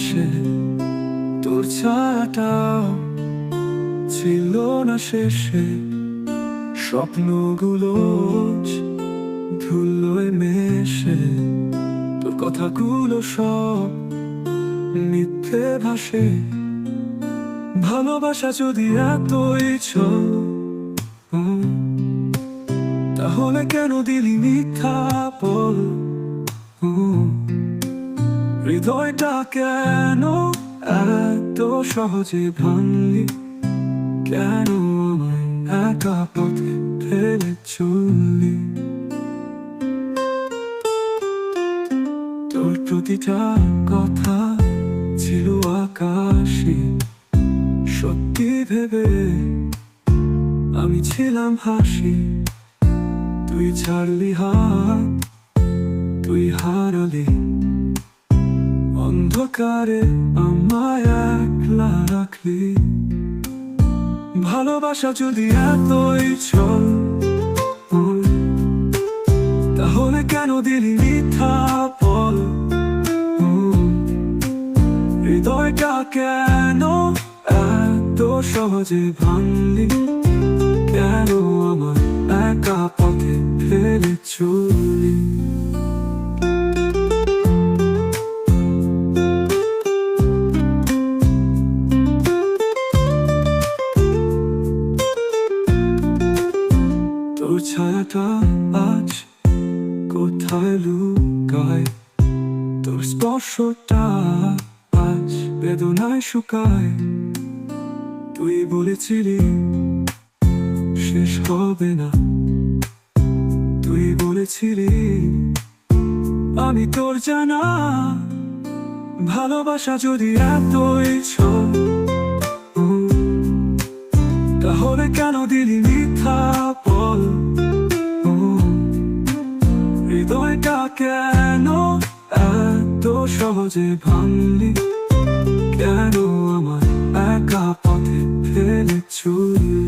পাশে তোর ছায়াটাও ছিল না শেষে। স্বপ্নগুলো ধুলোয় মেশে, তোর কথাগুলো সব মিথ্যে ভাসে। ভালোবাসা যদি এতই ছিল, তাহলে কেন দিলি মিথ্যা বল? হৃদয়টা কেন এত সহজে ভাঙলি? কেন আমায় একা পথে ফেলে চললি? তোর প্রতিটা কথা ছিল আকাশে, সত্যি ভেবে আমি ছিলাম হাসি। তুই ছাড়লি হাত, তুই হারালি, অন্ধকারে আমায় একলা রাখলি। ভালোবাসা যদি এতই চল, তাহলে কেন দিলি মিথ্যা বল? হৃদয়টা কেন এত সহজে ভাঙলি? কেন আমার একা পথে ফেলে চললি? তোর ছায়াটা আজ কোথায় লুকায়? তোর স্পর্শটা আজ বেদনায় শুকায়। তুই বলেছিলি শেষ হবে না, তুই বলেছিলি আমি তোর জানা। ভালোবাসা যদি এতই ছিল, তাহলে কেন দিলি মিথ্যা বল? হৃদয়টা কেন এত সহজে ভাঙলি? কেন আমার একা পথে ফেলে চললি?